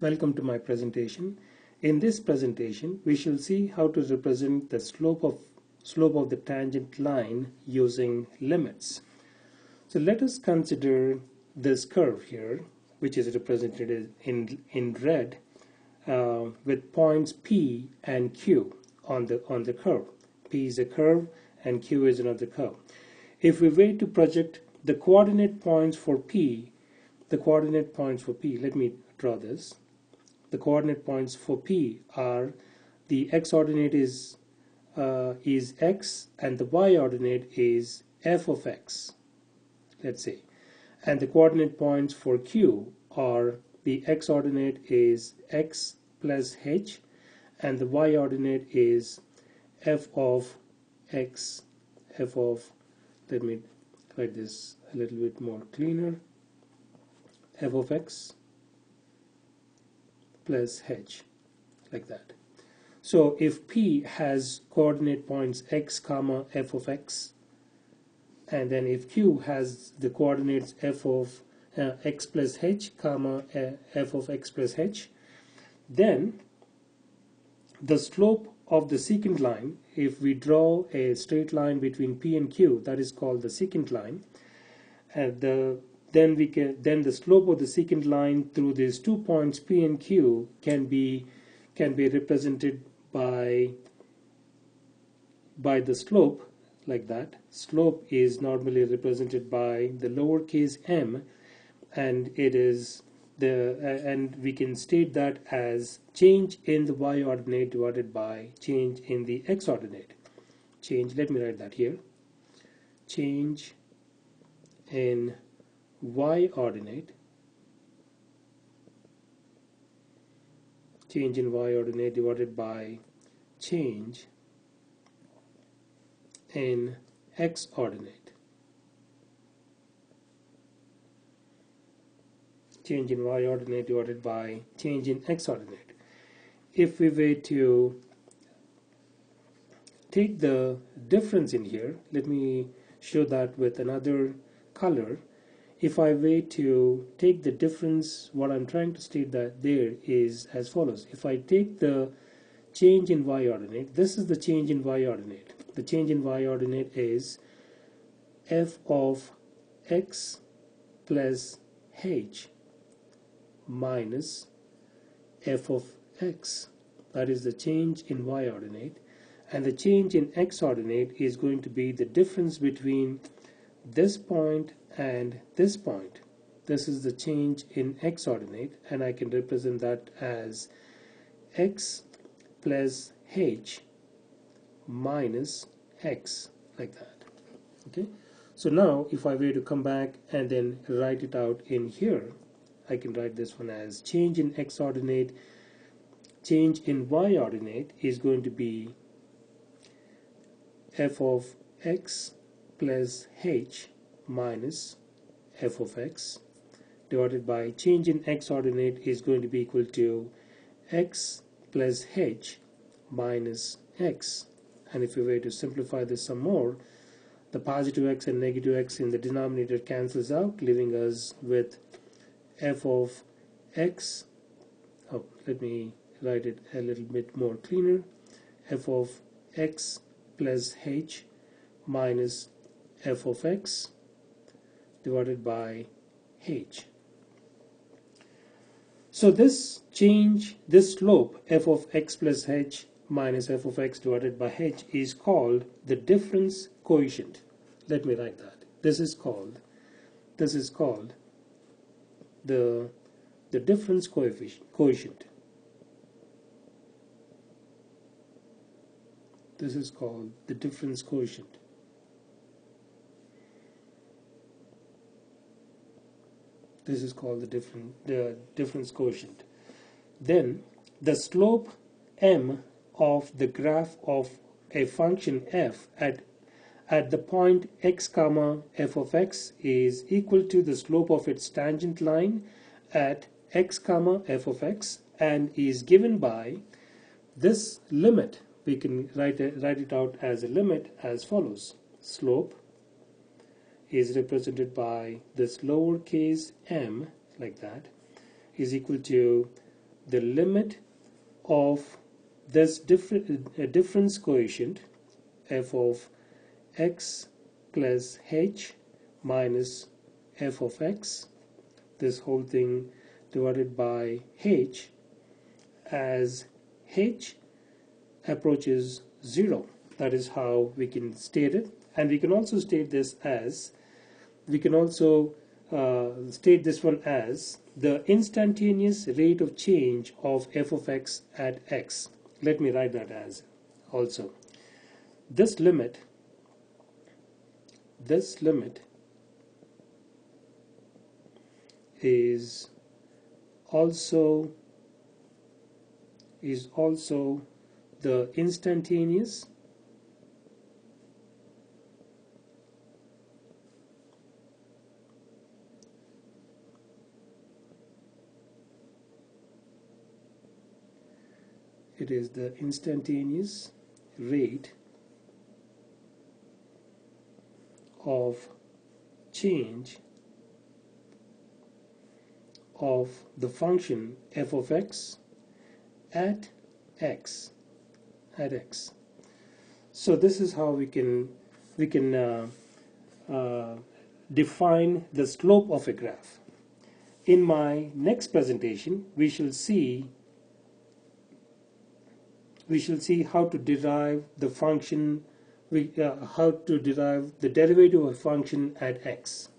Welcome to my presentation. In this presentation, we shall see how to represent the slope of the tangent line using limits. So let us consider this curve here, which is represented in red with points P and Q on the curve. P is a curve and Q is another curve. If we were to project the coordinate points for P, let me draw this. The coordinate points for P are the x-ordinate is x and the y-ordinate is f of x, let's say. And the coordinate points for Q are the x-ordinate is x plus h and the y-ordinate is f of x, let me write this a little bit more cleaner, f of x plus h, like that. So if P has coordinate points x comma f of x, and then if Q has the coordinates f of x plus h comma f of x plus h, then the slope of the secant line, if we draw a straight line between P and Q, that is called the secant line, and then the slope of the secant line through these 2 points P and Q can be represented by the slope, like that. Slope is normally represented by the lowercase m, and it is and we can state that as change in the y-ordinate divided by change in the x-ordinate. Let me write that here. Change in y-ordinate divided by change in x-ordinate. Change in y-ordinate divided by change in x-ordinate. If we were to take the difference in here, let me show that with another color. If I were to take the difference, what I'm trying to state that there is as follows. If I take the change in y-ordinate, this is the change in y-ordinate. The change in y-ordinate is f of x plus h minus f of x. That is the change in y-ordinate. And the change in x-ordinate is going to be the difference between this point and this point. This is the change in x-ordinate, and I can represent that as x plus h minus x, like that. Okay, so now if I were to come back and then write it out in here, I can write this one as change in x-ordinate, change in y-ordinate is going to be f of x plus h minus f of x divided by change in x-ordinate is going to be equal to x plus h minus x. And if we were to simplify this some more, the positive x and negative x in the denominator cancels out, leaving us with f of x, let me write it a little bit more cleaner, f of x plus h minus f of x divided by h. So this slope f of x plus h minus f of x divided by h is called the difference coefficient. Let me write that. This is called the difference coefficient. This is called the difference coefficient. This is called the difference coefficient. Then the slope m of the graph of a function f at the point x comma f of x is equal to the slope of its tangent line at x comma f of x, and is given by this limit. We can write it out as a limit as follows. Slope is represented by this lowercase m, like that, is equal to the limit of this difference coefficient f of x plus h minus f of x, this whole thing divided by h, as h approaches 0. That is how we can state it. And we can also state this as, we can also state this one as the instantaneous rate of change of f of x at x. Let me write that as also. This limit is also the instantaneous rate of change of the function f of x at x. So this is how we can define the slope of a graph. In my next presentation, we shall see how to derive the function, how to derive the derivative of a function at x.